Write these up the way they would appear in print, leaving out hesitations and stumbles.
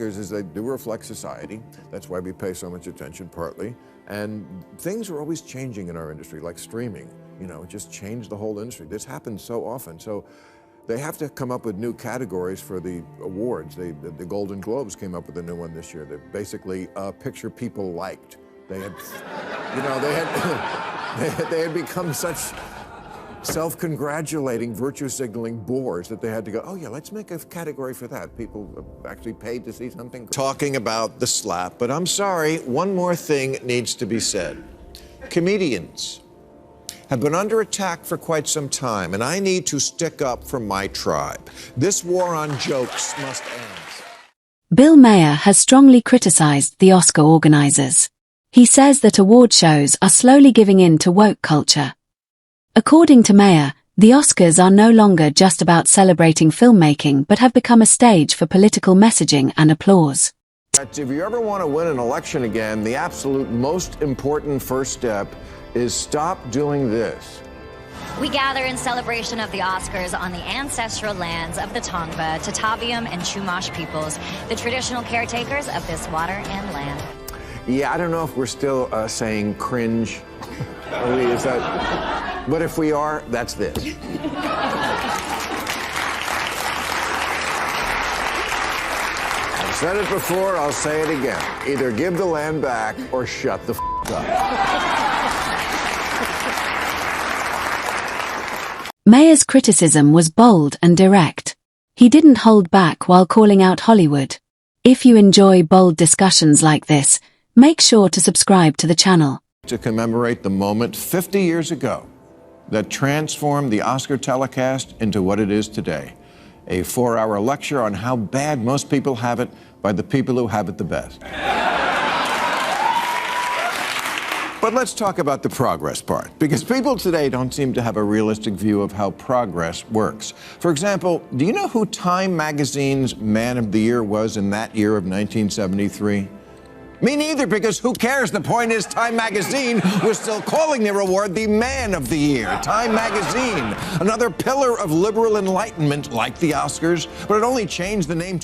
Is they do reflect society. That's why we pay so much attention, partly. And things are always changing in our industry, like streaming. You know, it just changed the whole industry. This happens so often. So they have to come up with new categories for the awards. The Golden Globes came up with a new one this year. They're basically a picture people liked. They had, you know, they had become such self-congratulating, virtue-signaling bores that they had to go, oh yeah, let's make a category for that. People actually paid to see something. Talking about the slap, but I'm sorry, one more thing needs to be said. Comedians have been under attack for quite some time, and I need to stick up for my tribe. This war on jokes must end. Bill Maher has strongly criticized the Oscar organizers. He says that award shows are slowly giving in to woke culture. According to Maher, the Oscars are no longer just about celebrating filmmaking but have become a stage for political messaging and applause. If you ever want to win an election again, the absolute most important first step is stop doing this. We gather in celebration of the Oscars on the ancestral lands of the Tongva, Tataviam, and Chumash peoples, the traditional caretakers of this water and land. Yeah, I don't know if we're still saying cringe. Is that... But if we are, that's this. I've said it before, I'll say it again. Either give the land back or shut the up. Maher's criticism was bold and direct. He didn't hold back while calling out Hollywood. If you enjoy bold discussions like this, make sure to subscribe to the channel. To commemorate the moment 50 years ago that transformed the Oscar telecast into what it is today. A 4-hour lecture on how bad most people have it by the people who have it the best. But let's talk about the progress part, because people today don't seem to have a realistic view of how progress works. For example, do you know who Time Magazine's Man of the Year was in that year of 1973? Me neither, because who cares? The point is Time Magazine was still calling their award the Man of the Year. Time Magazine, another pillar of liberal enlightenment like the Oscars, but it only changed the name.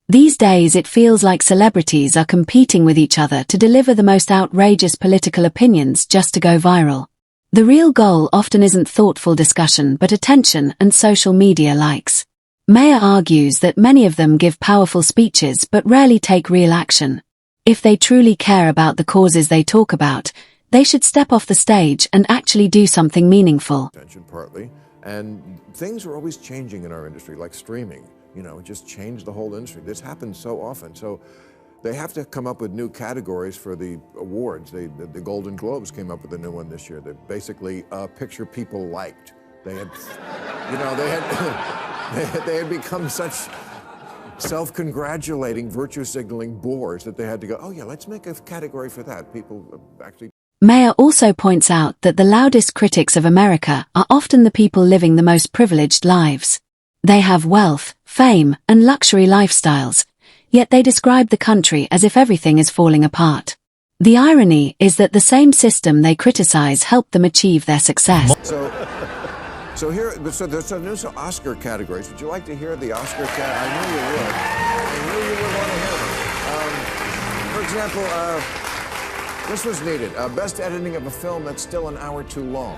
These days it feels like celebrities are competing with each other to deliver the most outrageous political opinions just to go viral. The real goal often isn't thoughtful discussion but attention and social media likes. Maher argues that many of them give powerful speeches but rarely take real action. If they truly care about the causes they talk about, they should step off the stage and actually do something meaningful. Partly, and things are always changing in our industry, like streaming. You know, it just changed the whole industry. This happens so often. So they have to come up with new categories for the awards. The Golden Globes came up with a new one this year. They're basically a picture people liked. They had, you know, they had become such self-congratulating, virtue-signaling bores that they had to go, oh yeah, let's make a category for that. People actually... Maher also points out that the loudest critics of America are often the people living the most privileged lives. They have wealth, fame, and luxury lifestyles, yet they describe the country as if everything is falling apart. The irony is that the same system they criticize helped them achieve their success. So there's new Oscar categories. Would you like to hear the Oscar category? I knew you would. I knew you would want to hear them. For example, this was needed. Best editing of a film that's still an hour too long.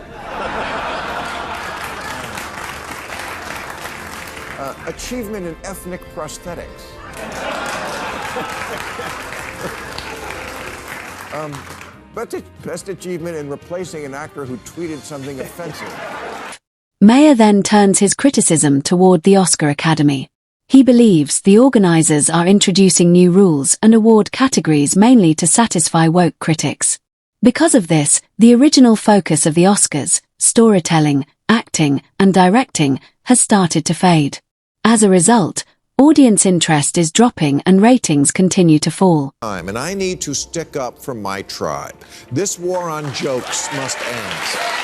Achievement in ethnic prosthetics. Best achievement in replacing an actor who tweeted something offensive. Maher then turns his criticism toward the Oscar Academy. He believes the organizers are introducing new rules and award categories mainly to satisfy woke critics. Because of this, the original focus of the Oscars, storytelling, acting, and directing, has started to fade. As a result, audience interest is dropping and ratings continue to fall. And I need to stick up for my tribe. This war on jokes must end.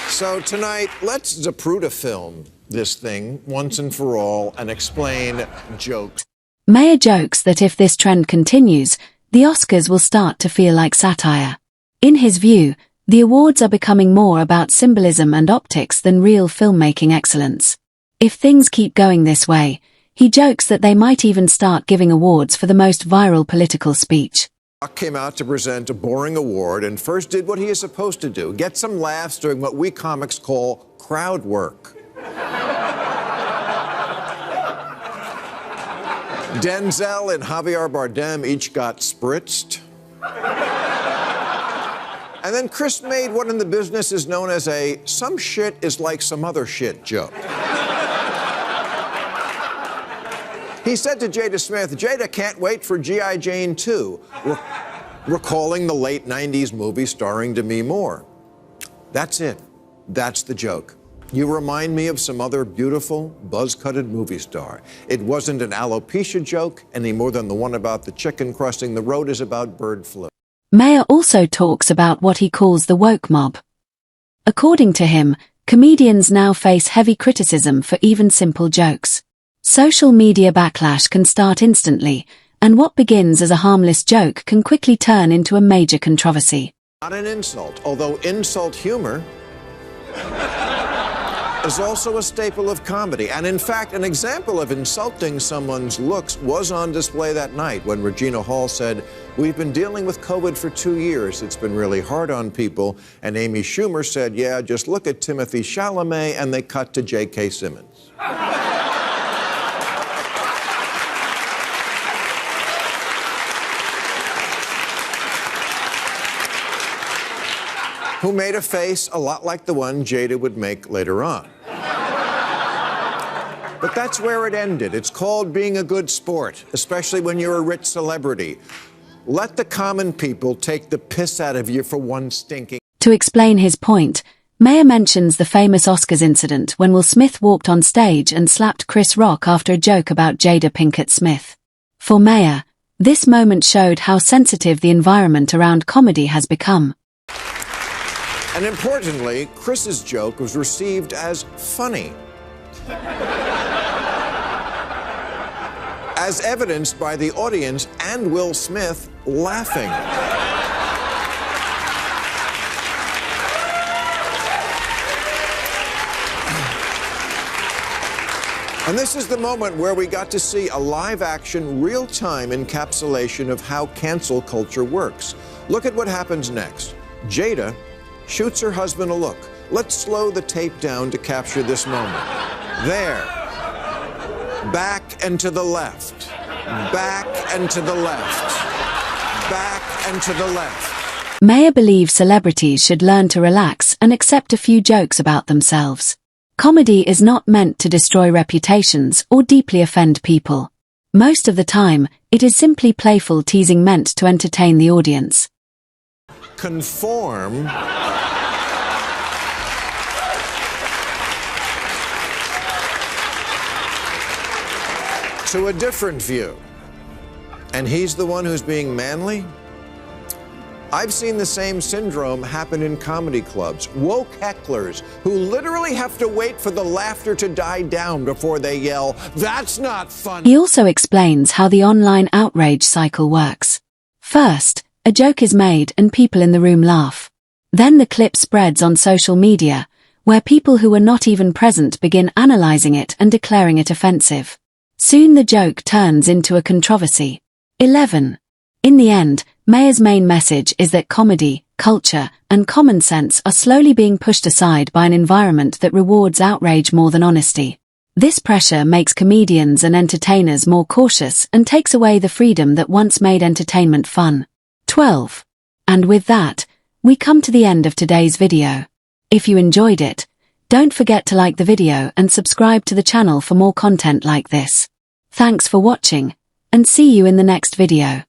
So tonight, let's Zapruder film this thing once and for all and explain jokes. Maher jokes that if this trend continues, the Oscars will start to feel like satire. In his view, the awards are becoming more about symbolism and optics than real filmmaking excellence. If things keep going this way, he jokes that they might even start giving awards for the most viral political speech. Rock came out to present a boring award and first did what he is supposed to do, get some laughs doing what we comics call crowd work. Denzel and Javier Bardem each got spritzed. And then Chris made what in the business is known as a "some shit is like some other shit" joke. He said to Jada Smith, "Jada can't wait for G.I. Jane 2, recalling the late 90s movie starring Demi Moore. That's it. That's the joke. You remind me of some other beautiful, buzz-cutted movie star. It wasn't an alopecia joke any more than the one about the chicken crossing the road is about bird flu." Maher also talks about what he calls the woke mob. According to him, comedians now face heavy criticism for even simple jokes. Social media backlash can start instantly, and what begins as a harmless joke can quickly turn into a major controversy. Not an insult, although insult humor is also a staple of comedy. And in fact, an example of insulting someone's looks was on display that night when Regina Hall said, "We've been dealing with COVID for 2 years. It's been really hard on people." And Amy Schumer said, "Yeah, just look at Timothée Chalamet," and they cut to J.K. Simmons. Who made a face a lot like the one Jada would make later on. But that's where it ended. It's called being a good sport, especially when you're a rich celebrity. Let the common people take the piss out of you for one stinking. To explain his point, Maher mentions the famous Oscars incident when Will Smith walked on stage and slapped Chris Rock after a joke about Jada Pinkett Smith. For Maher, this moment showed how sensitive the environment around comedy has become. And importantly, Chris's joke was received as funny. As evidenced by the audience and Will Smith laughing. And this is the moment where we got to see a live-action, real-time encapsulation of how cancel culture works. Look at what happens next. Jada shoots her husband a look. Let's slow the tape down to capture this moment. There. Back and to the left. Back and to the left. Back and to the left. Maher believes celebrities should learn to relax and accept a few jokes about themselves. Comedy is not meant to destroy reputations or deeply offend people. Most of the time, it is simply playful teasing meant to entertain the audience. Conform to a different view. And he's the one who's being manly? I've seen the same syndrome happen in comedy clubs. Woke hecklers who literally have to wait for the laughter to die down before they yell, "That's not funny." He also explains how the online outrage cycle works. First, a joke is made and people in the room laugh. Then the clip spreads on social media, where people who were not even present begin analyzing it and declaring it offensive. Soon the joke turns into a controversy. 11. In the end, Maher's main message is that comedy, culture, and common sense are slowly being pushed aside by an environment that rewards outrage more than honesty. This pressure makes comedians and entertainers more cautious and takes away the freedom that once made entertainment fun. 12. And with that, we come to the end of today's video. If you enjoyed it, don't forget to like the video and subscribe to the channel for more content like this. Thanks for watching, and see you in the next video.